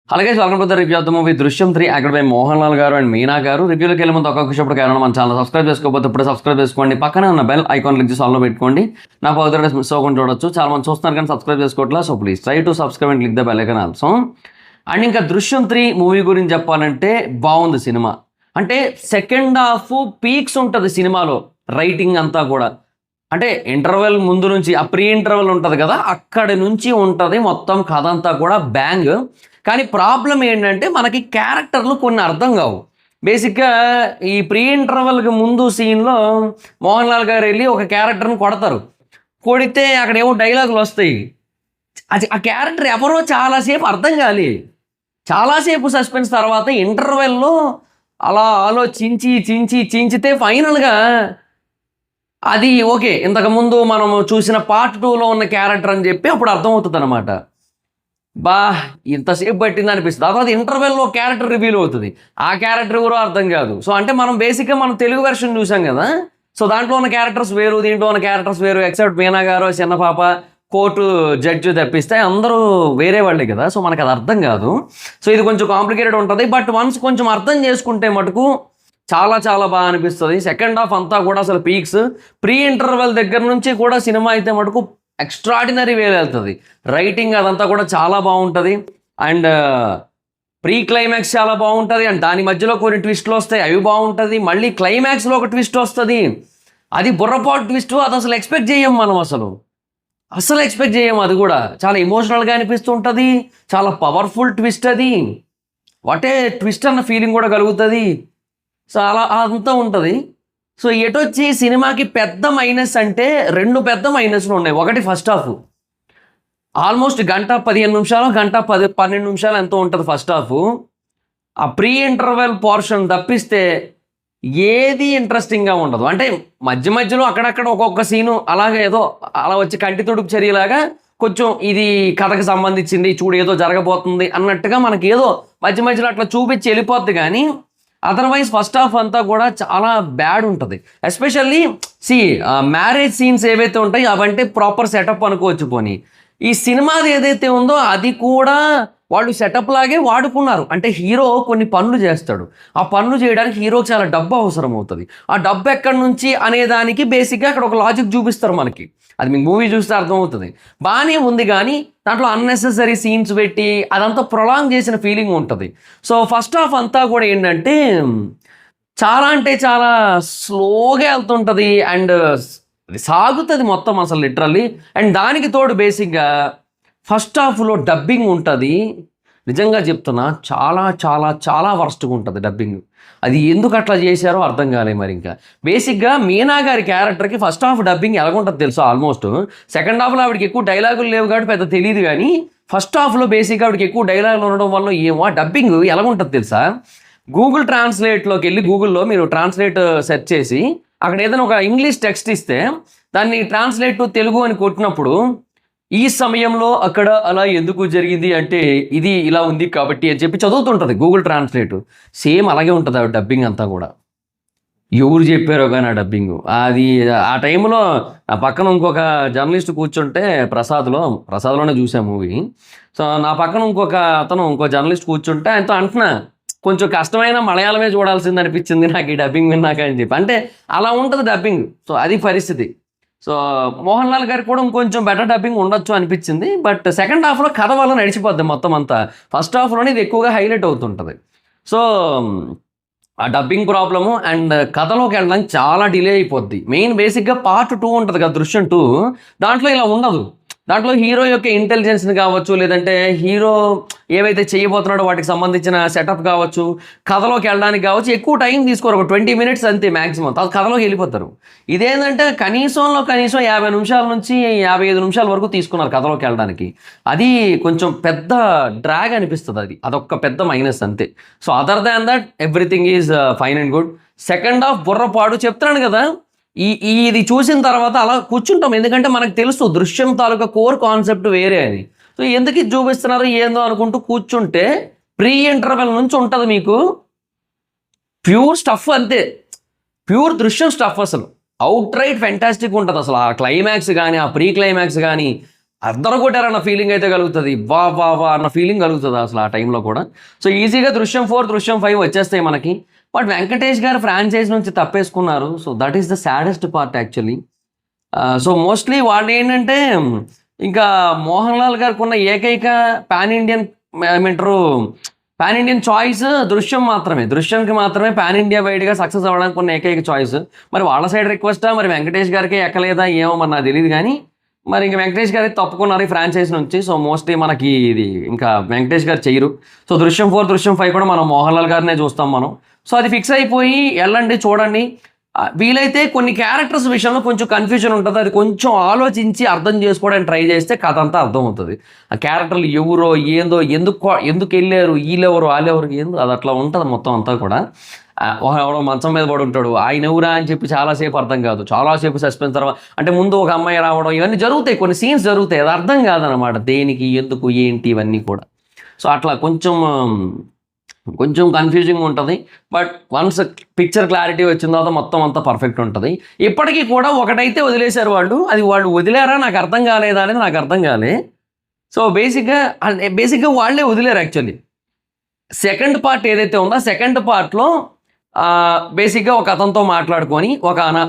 Hello guys, welcome to the review of the movie దృశ్యం 3 acted by Mohan Lal గారు and Meena గారు. రివ్యూలోకి వెళ్ళే ముందు ఒక్కొక్క విషయం కారణం మన ఛానల్ సబ్స్క్రైబ్ చేసుకోకపోతే ఇప్పుడు సబ్స్క్రైబ్ చేసుకోండి. పక్కనే ఉన్న బెల్ ఐకాన్ క్లిక్ చేసి ఆల్లో పెట్టుకోండి. నాకు అదర్ మిస్ అవ్వకుండా చూడొచ్చు. చాలా మంది చూస్తున్నారు కానీ సబ్స్క్రైబ్ చేసుకోవట్లా. So please try to subscribe and click the bell icon also. And ఇంకా దృశ్యం 3 మూవీ గురించి చెప్పాలంటే బాగుంది సినిమా. అంటే సెకండ్ హాఫ్ పీక్స్ ఉంటుంది సినిమాలో, రైటింగ్ అంతా కూడా. అంటే ఇంటర్వెల్ ముందు నుంచి ఆ ప్రీ ఇంటర్వెల్ ఉంటుంది కదా, అక్కడి నుంచి ఉంటుంది మొత్తం కథ అంతా కూడా బ్యాంగ్. కానీ ప్రాబ్లం ఏంటంటే మనకి క్యారెక్టర్లు కొన్ని అర్థం కావు. బేసిక్గా ఈ ప్రీ ఇంటర్వెల్కి ముందు సీన్లో మోహన్ లాల్ గారు వెళ్ళి ఒక క్యారెక్టర్ని కొడతారు. కొడితే అక్కడ ఏవో డైలాగులు వస్తాయి. అది ఆ క్యారెక్టర్ ఎవరో చాలాసేపు అర్థం కాలి. చాలాసేపు సస్పెన్స్ తర్వాత ఇంటర్వెల్లో అలా చించితే ఫైనల్గా అది ఓకే, ఇంతకుముందు మనం చూసిన పార్ట్ 2లో ఉన్న క్యారెక్టర్ అని చెప్పి అప్పుడు అర్థమవుతుంది అనమాట. ఇంతసేపు పట్టింది అనిపిస్తుంది. తర్వాత ఇంటర్వెల్లో క్యారెక్టర్ రివీల్ అవుతుంది. ఆ క్యారెక్టర్ ఎవరో అర్థం కాదు. సో అంటే మనం బేసిక్గా మనం తెలుగు వెర్షన్ చూసాం కదా, సో దాంట్లో ఉన్న క్యారెక్టర్స్ వేరు, దీంట్లో ఉన్న క్యారెక్టర్స్ వేరు. ఎక్సెప్ట్ మీనా గారు, చిన్న పాప, కోర్టు జడ్జి తప్పిస్తే అందరూ వేరే వాళ్ళే కదా. సో మనకు అది అర్థం కాదు. సో ఇది కొంచెం కాంప్లికేటెడ్ ఉంటుంది. బట్ వన్స్ కొంచెం అర్థం చేసుకుంటే మటుకు చాలా చాలా బాగా అనిపిస్తుంది. సెకండ్ హాఫ్ అంతా కూడా అసలు పీక్స్. ప్రీ ఇంటర్వెల్ దగ్గర నుంచి కూడా సినిమా అయితే మటుకు ఎక్స్ట్రాడినరీ వేలు వెళ్తుంది. రైటింగ్ అదంతా కూడా చాలా బాగుంటుంది. అండ్ ప్రీ క్లైమాక్స్ చాలా బాగుంటుంది. అండ్ దాని మధ్యలో కొన్ని ట్విస్ట్లు వస్తాయి, అవి బాగుంటుంది. మళ్ళీ క్లైమాక్స్లో ఒక ట్విస్ట్ వస్తుంది, అది బుర్రపాటు ట్విస్ట్. అది అసలు ఎక్స్పెక్ట్ చేయం మనం, అసలు ఎక్స్పెక్ట్ చేయం. అది కూడా చాలా ఎమోషనల్గా అనిపిస్తుంటుంది. చాలా పవర్ఫుల్ ట్విస్ట్ అది. వాటే ట్విస్ట్ అన్న ఫీలింగ్ కూడా కలుగుతుంది. సో అలా అంతా ఉంటుంది. సో ఎటొచ్చి సినిమాకి పెద్ద మైనస్ అంటే 2 పెద్ద మైనస్లు ఉన్నాయి. ఒకటి ఫస్ట్ హాఫ్, ఆల్మోస్ట్ 1:15 నిమిషాలు, 1:12 నిమిషాలు ఎంతో ఉంటుంది ఫస్ట్ హాఫ్. ఆ ప్రీ ఇంటర్వెల్ పోర్షన్ తప్పిస్తే ఏది ఇంట్రెస్టింగ్గా ఉండదు. అంటే మధ్య మధ్యలో అక్కడక్కడ ఒక్కొక్క సీను అలాగే ఏదో అలా వచ్చి కంటి తుడుపు చర్యలాగా కొంచెం ఇది కథకు సంబంధించింది, చూడు ఏదో జరగబోతుంది అన్నట్టుగా మనకి ఏదో మధ్య మధ్యలో అట్లా చూపించి వెళ్ళిపోద్ది. కానీ అదర్వైజ్ ఫస్ట్ హాఫ్ అంతా కూడా చాలా బ్యాడ్ ఉంటుంది. ఎస్పెషల్లీ మ్యారేజ్ సీన్స్ ఏవైతే ఉంటాయో అవంటే ప్రాపర్ సెటప్ అనుకోవచ్చు. పోనీ ఈ సినిమాది ఏదైతే ఉందో అది కూడా వాళ్ళు సెటప్ లాగే వాడుకున్నారు. అంటే హీరో కొన్ని పనులు చేస్తాడు, ఆ పనులు చేయడానికి హీరోకి చాలా డబ్బు అవసరం అవుతుంది. ఆ డబ్బు ఎక్కడి నుంచి అనేదానికి బేసిక్గా అక్కడ ఒక లాజిక్ చూపిస్తారు మనకి. అది మీకు మూవీ చూస్తే అర్థమవుతుంది. బాగానే ఉంది కానీ దాంట్లో అన్నెసెసరీ సీన్స్ పెట్టి అదంతా ప్రొలాంగ్ చేసిన ఫీలింగ్ ఉంటుంది. సో ఫస్ట్ హాఫ్ అంతా కూడా ఏంటంటే చాలా అంటే చాలా స్లోగా వెళ్తుంటుంది. అండ్ సాగుతుంది మొత్తం అసలు లిటరల్లీ. అండ్ దానికి తోడు బేసిక్గా ఫస్ట్ హాఫ్లో డబ్బింగ్ ఉంటుంది. నిజంగా చెప్తున్నా, చాలా చాలా చాలా వర్స్ట్గా ఉంటుంది డబ్బింగ్. అది ఎందుకు అట్లా చేశారో అర్థం కాలేదు. మరి ఇంకా బేసిక్గా మీనా గారి క్యారెక్టర్కి ఫస్ట్ హాఫ్ డబ్బింగ్ ఎలాగుంటుంది తెలుసు. ఆల్మోస్ట్ సెకండ్ హాఫ్లో ఆవిడకి ఎక్కువ డైలాగులు లేవు కాబట్టి పెద్ద తెలియదు. కానీ ఫస్ట్ హాఫ్లో బేసిక్గా ఆవిడకి ఎక్కువ డైలాగులు ఉండడం వల్ల ఏమో డబ్బింగ్ ఎలాగుంటుంది తెలుసా. గూగుల్ ట్రాన్స్లేట్లోకి వెళ్ళి గూగుల్లో మీరు ట్రాన్స్లేట్ సెర్చ్ చేసి అక్కడ ఏదైనా ఒక ఇంగ్లీష్ టెక్స్ట్ ఇస్తే దాన్ని ట్రాన్స్లేట్ టు తెలుగు అని కొట్టినప్పుడు ఈ సమయంలో అక్కడ అలా ఎందుకు జరిగింది అంటే ఇది ఇలా ఉంది కాబట్టి అని చెప్పి చదువుతుంటుంది గూగుల్ ట్రాన్స్లేట్. సేమ్ అలాగే ఉంటుంది ఆ డబ్బింగ్ అంతా కూడా. ఎవరు చెప్పారో కానీ ఆ డబ్బింగ్ అది ఆ టైంలో నా పక్కన ఇంకొక జర్నలిస్ట్ కూర్చుంటే ప్రసాద్లోనే చూసా మూవీ. సో నా పక్కన ఇంకో జర్నలిస్ట్ కూర్చుంటే ఆయనతో అంటున్నా, కొంచెం కష్టమైన మలయాళమే చూడాల్సింది అనిపించింది నాకు ఈ డబ్బింగ్ విన్నాక అని చెప్పి. అంటే అలా ఉంటుంది డబ్బింగ్. సో అది పరిస్థితి. సో మోహన్ లాల్ గారికి కూడా ఇంకొంచెం బెటర్ డబ్బింగ్ ఉండొచ్చు అనిపించింది. బట్ సెకండ్ హాఫ్లో కథ వల్ల నడిచిపోద్ది మొత్తం అంతా. ఫస్ట్ హాఫ్లోనే ఇది ఎక్కువగా హైలైట్ అవుతుంటుంది. సో ఆ డబ్బింగ్ ప్రాబ్లము అండ్ కథలోకి వెళ్ళడానికి చాలా డిలే అయిపోద్ది. మెయిన్ బేసిక్గా పార్ట్ 2 ఉంటుంది కదా, దృశ్యం 2, దాంట్లో ఇలా ఉండదు. దాంట్లో హీరో యొక్క ఇంటెలిజెన్స్ని కావచ్చు, లేదంటే హీరో ఏవైతే చేయబోతున్నాడో వాటికి సంబంధించిన సెటప్ కావచ్చు, కథలోకి వెళ్ళడానికి కావచ్చు, ఎక్కువ టైం తీసుకోరు. ఒక 20 మినిట్స్ అంతే మ్యాక్సిమం. కథలోకి వెళ్ళిపోతారు. ఇదేంటంటే కనీసం 50 నిమిషాల నుంచి 55 నిమిషాల వరకు తీసుకున్నారు కథలోకి వెళ్ళడానికి. అది కొంచెం పెద్ద డ్రాగ్ అనిపిస్తుంది. అదొక పెద్ద మైనస్ అంతే. So other than that everything is fine and good. Second half బుర్రపాడు చెప్తున్నాను కదా. ఇది చూసిన తర్వాత అలా కూర్చుంటాం, ఎందుకంటే మనకు తెలుసు దృశ్యం తాలూకా కోర్ కాన్సెప్ట్ వేరే అని. సో ఎందుకు ఇది చూపిస్తున్నారు ఏందో అనుకుంటూ కూర్చుంటే ప్రీ ఇంటర్వెల్ నుంచి ఉంటుంది మీకు ప్యూర్ స్టఫ్ అంతే, ప్యూర్ దృశ్యం స్టఫ్. అసలు అవుట్ రైట్ ఫెంటాస్టిక్ ఉంటుంది. అసలు ఆ క్లైమాక్స్ కానీ, ఆ ప్రీ క్లైమాక్స్ కానీ అద్దరు కొట్టారన్న ఫీలింగ్ అయితే కలుగుతుంది, వా వా వా అన్న ఫీలింగ్ కలుగుతుంది అసలు ఆ టైంలో కూడా. సో ఈజీగా దృశ్యం 4, దృశ్యం 5 వచ్చేస్తాయి మనకి. బట్ వెంకటేష్ గారు ఫ్రాంచైజ్ నుంచి తప్పేసుకున్నారు. So that is the saddest part actually. So mostly వాళ్ళు ఏంటంటే ఇంకా మోహన్ లాల్ గారికి ఉన్న ఏకైక పాన్ ఇండియన్ ఏమంటారు పాన్ ఇండియన్ చాయిస్ దృశ్యం మాత్రమే. దృశ్యంకి మాత్రమే పాన్ ఇండియా వైడ్గా సక్సెస్ అవ్వడానికి ఉన్న ఏకైక చాయిస్. మరి వాళ్ళ సైడ్ రిక్వెస్టా, మరి వెంకటేష్ గారికి ఎక్కలేదా ఏమో మరి నాకు తెలియదు. కానీ మరి ఇంకా వెంకటేష్ గారి తప్పుకున్నారు ఈ ఫ్రాంచైజ్ నుంచి. సో మోస్ట్లీ మనకి ఇది ఇంకా వెంకటేష్ గారు చేయరు. సో దృశ్యం 4, దృశ్యం 5 కూడా మనం మోహన్ లాల్ గారినే చూస్తాం మనం. సో అది ఫిక్స్ అయిపోయి వెళ్ళండి, చూడండి. వీలైతే కొన్ని క్యారెక్టర్స్ విషయంలో కొంచెం కన్ఫ్యూజన్ ఉంటుంది. అది కొంచెం ఆలోచించి అర్థం చేసుకోవడానికి ట్రై చేస్తే కథ అంతా అర్థం అవుతుంది. ఆ క్యారెక్టర్లు ఎవరో ఏందో, ఎందుకు వెళ్ళారు, వీళ్ళెవరు వాళ్ళెవరు ఏందో, అది అట్లా ఉంటుంది మొత్తం అంతా కూడా. ఎవడో మంచం మీద పడి ఉంటాడు, ఆయన ఎవరా అని చెప్పి చాలాసేపు అర్థం కాదు. చాలాసేపు సస్పెన్స్ తర్వాత అంటే ముందు ఒక అమ్మాయి రావడం ఇవన్నీ జరుగుతాయి, కొన్ని సీన్స్ జరుగుతాయి, అది అర్థం కాదనమాట దేనికి ఎందుకు ఏంటి ఇవన్నీ కూడా. సో అట్లా కొంచెం కన్ఫ్యూజింగ్ ఉంటుంది. బట్ వన్స్ పిక్చర్ క్లారిటీ వచ్చిన తర్వాత మొత్తం అంతా పర్ఫెక్ట్ ఉంటుంది. ఇప్పటికీ కూడా ఒకటైతే వదిలేశారు వాళ్ళు, అది వాళ్ళు వదిలేరా నాకు అర్థం కాలేదా అనేది నాకు అర్థం కాలే. సో బేసిక్గా వాళ్ళే వదిలేరు యాక్చువల్లీ. సెకండ్ పార్ట్ ఏదైతే ఉందో సెకండ్ పార్ట్లో బేసిక్గా ఒక అతనితో మాట్లాడుకొని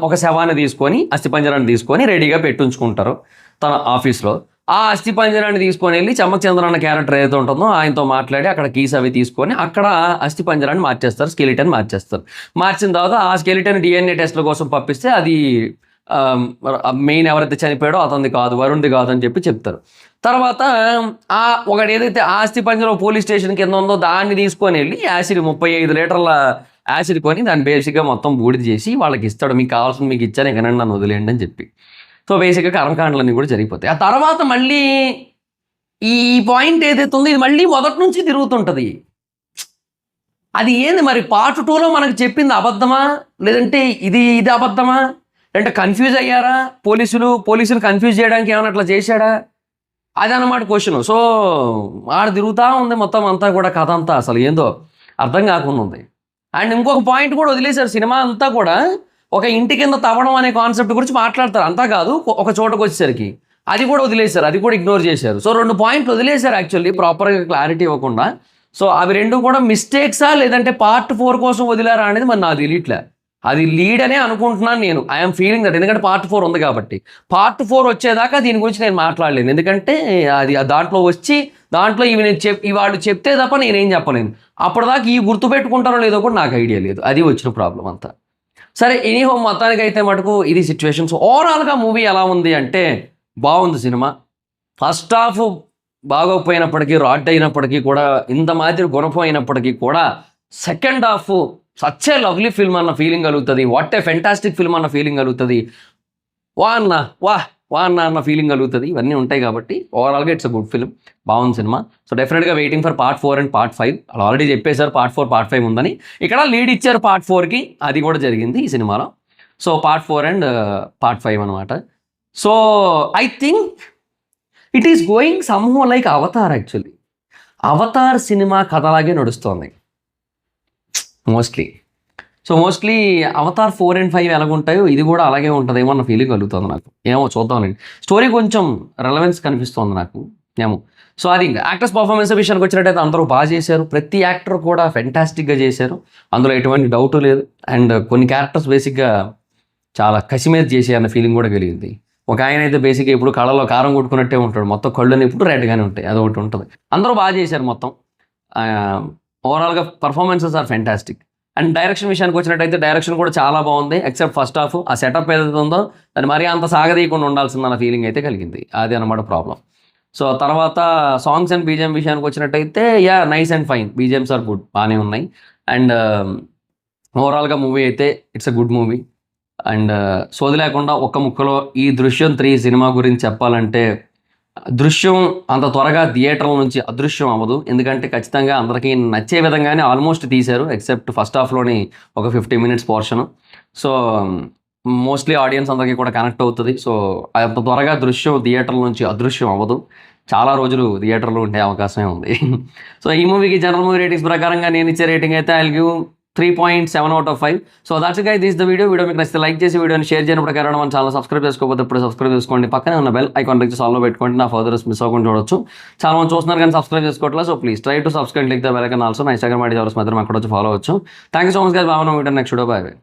ఒక శవాన్ని తీసుకొని అస్థిపంజరాన్ని తీసుకొని రెడీగా పెట్టుంచుకుంటారు తన ఆఫీస్లో. ఆ అస్థిపంజరాన్ని తీసుకొని వెళ్ళి చమ్మక్ అన్న క్యారెక్టర్ ఏదైతే ఉంటుందో ఆయనతో మాట్లాడి అక్కడ కీస్ అవి తీసుకొని అక్కడ అస్థిపంజరాన్ని మార్చేస్తారు, స్కెలిటన్ మార్చేస్తారు. మార్చిన తర్వాత ఆ స్కెలిటన్ DNA టెస్ట్ల కోసం పంపిస్తే అది మెయిన్ ఎవరైతే చనిపోయాడో అతనిది కాదు, వరుణ్ది కాదు అని చెప్తారు. తర్వాత ఒకటి ఏదైతే ఆ అస్థిపంజరం పోలీస్ స్టేషన్ కింద ఉందో దాన్ని తీసుకొని వెళ్ళి యాసిడ్ 35 లీటర్ల యాసిడ్ కొని దాన్ని బేసిక్గా మొత్తం బూడిద చేసి వాళ్ళకి ఇస్తాడు. మీకు కావాల్సింది మీకు ఇచ్చాను, ఎక్కడండి నన్ను వదిలేయండి అని చెప్పి. సో బేసిక్గా కర్మకాండలన్నీ కూడా జరిగిపోతాయి. ఆ తర్వాత మళ్ళీ ఈ పాయింట్ ఏదైతే ఉందో ఇది మళ్ళీ మొదటి నుంచి తిరుగుతుంటుంది. అది ఏంది మరి పార్ట్ 2లో మనకు చెప్పింది అబద్ధమా, లేదంటే ఇది అబద్ధమా, అంటే కన్ఫ్యూజ్ అయ్యారా పోలీసులు కన్ఫ్యూజ్ చేయడానికి ఏమైనా అట్లా చేశాడా, అదనమాట క్వశ్చన్. సో ఆడ తిరుగుతూ ఉంది మొత్తం అంతా కూడా, కథ అంతా అసలు ఏందో అర్థం కాకుండా ఉంది. అండ్ ఇంకొక పాయింట్ కూడా వదిలేశారు. సినిమా అంతా కూడా ఒక ఇంటి కింద తవ్వడం అనే కాన్సెప్ట్ గురించి మాట్లాడతారు, అంతా కాదు ఒక చోటకు వచ్చేసరికి అది కూడా వదిలేశారు, అది కూడా ఇగ్నోర్ చేశారు. సో 2 పాయింట్లు వదిలేశారు యాక్చువల్లీ ప్రాపర్గా క్లారిటీ ఇవ్వకుండా. సో అవి 2 కూడా మిస్టేక్సా లేదంటే పార్ట్ 4 కోసం వదిలారా అనేది మరి నాకు తెలియట్లే. అది లీడ్ అనే అనుకుంటున్నాను నేను. ఐఎమ్ ఫీలింగ్ దట్, ఎందుకంటే పార్ట్ 4 ఉంది కాబట్టి. పార్ట్ 4 వచ్చేదాకా దీని గురించి నేను మాట్లాడలేను, ఎందుకంటే అది దాంట్లో ఇవి వాళ్ళు చెప్తే తప్ప నేనేం చెప్పలేను. అప్పటిదాకా ఈ గుర్తుపెట్టుకుంటారో లేదో కూడా నాకు ఐడియా లేదు. అది వచ్చిన ప్రాబ్లం అంతా. సరే ఎనీహో మొత్తానికి అయితే మటుకు ఇది సిచ్యువేషన్. సో ఓవరాల్గా మూవీ ఎలా ఉంది అంటే బాగుంది సినిమా. ఫస్ట్ హాఫ్ బాగోపోయినప్పటికీ, రాడ్ అయినప్పటికీ కూడా, ఇంత మాదిరి గుణపోయినప్పటికీ కూడా second half such a lovely film అన్న ఫీలింగ్ కలుగుతుంది. వాట్ ఏ ఫెంటాస్టిక్ ఫిల్మ్ అన్న ఫీలింగ్ కలుగుతుంది. వా అన్న ఫీలింగ్ కలుగుతుంది. ఇవన్నీ ఉంటాయి కాబట్టి ఓవరాల్గా ఇట్స్ అ గుడ్ ఫిల్మ్, బాగుంది సినిమా. సో డెఫినెట్గా waiting for part 4 and part 5. అలా ఆల్రెడీ చెప్పేశారు పార్ట్ 4, పార్ట్ 5 ఉందని. ఇక్కడ లీడ్ ఇచ్చారు పార్ట్ 4కి, అది కూడా జరిగింది ఈ సినిమాలో. సో పార్ట్ 4 అండ్ పార్ట్ 5 అనమాట. So I think it is going somehow like Avatar actually. Avatar సినిమా కథలాగే నడుస్తోంది మోస్ట్లీ అవతార్ 4 and 5 ఎలాగుంటాయో ఇది కూడా అలాగే ఉంటుందేమో అన్న ఫీలింగ్ కలుగుతుంది నాకు. ఏమో చూద్దామండి. స్టోరీ కొంచెం రెలవెన్స్ కనిపిస్తుంది నాకు ఏమో. సో అది యాక్టర్స్ పర్ఫార్మెన్స్ విషయానికి వచ్చినట్టయితే అందరూ బాగా చేశారు. ప్రతి యాక్టర్ కూడా ఫెంటాస్టిక్గా చేశారు, అందులో ఎటువంటి డౌట్ లేదు. అండ్ కొన్ని క్యారెక్టర్స్ బేసిక్గా చాలా కసి మీద చేసే అన్న ఫీలింగ్ కూడా కలిగింది. ఒక ఆయన అయితే బేసిక్గా ఇప్పుడు కళ్ళలో కారం కొట్టుకున్నట్టే ఉంటాడు, మొత్తం కళ్ళని ఇప్పుడు రెడ్గానే ఉంటాయి, అదొకటి ఉంటుంది. అందరూ బాగా చేశారు మొత్తం. ఓవరాల్గా performances are fantastic. And direction విషయానికి వచ్చినట్టయితే డైరెక్షన్ కూడా చాలా బాగుంది. ఎక్సెప్ట్ ఫస్ట్ హాఫ్ ఆ సెటప్ ఏదైతే ఉందో దాన్ని మరీ అంత సాగదీయకుండా ఉండాల్సిందన్న ఫీలింగ్ అయితే కలిగింది, అది అనమాట ప్రాబ్లం. సో తర్వాత సాంగ్స్ అండ్ బీజిఎం విషయానికి వచ్చినట్టయితే nice and fine, BGMs are good, బాగానే ఉన్నాయి. అండ్ ఓవరాల్గా మూవీ అయితే it's a good movie. And సోది లేకుండా ఒక్క ముక్కలో ఈ దృశ్యం 3 సినిమా గురించి చెప్పాలంటే, దృశ్యం అంత త్వరగా థియేటర్ల నుంచి అదృశ్యం అవ్వదు, ఎందుకంటే ఖచ్చితంగా అందరికీ నచ్చే విధంగానే ఆల్మోస్ట్ తీశారు, ఎక్సెప్ట్ ఫస్ట్ హాఫ్లోని ఒక 50 minutes portion. So mostly audience అందరికీ కూడా కనెక్ట్ అవుతుంది. సో అంత త్వరగా దృశ్యం థియేటర్ల నుంచి అదృశ్యం అవ్వదు, చాలా రోజులు థియేటర్లో ఉండే అవకాశమే ఉంది. సో ఈ మూవీకి జనరల్ మూవీ రేటింగ్స్ ప్రకారంగా నేను ఇచ్చే రేటింగ్ అయితే I give 3.7 out of 5. So that's guys, this the video మీకు నచ్చితే లైక్ చేసి వీడియోని షేర్ చేయడం ప్రకారం మన ఛానల్ సబ్స్క్రైబ్ చేసుకోకపోతే ఇప్పుడు సబ్స్క్రైబ్ చేసుకోండి. పక్కనే ఉన్న బెల్ ఐకాన్ క్లిక్ చేసి ఆల్లో పెట్టుకోండి. నా ఫర్దర్స్ మిస్ అవ్వకుండా చూడొచ్చు. చాలా మంది చూస్తున్నారు కానీ సబ్స్క్రైబ్ చేసుకోవట్లేదు. So please try to subscribe, click the bell icon also. నా ఇన్స్టాగ్రామ్ ఐడి ఎవరు మాత్రం అక్కడ వచ్చి ఫాలో అవచ్చు. Thank you so much guys. బాగా నెక్స్ట్ వీడియో. బై.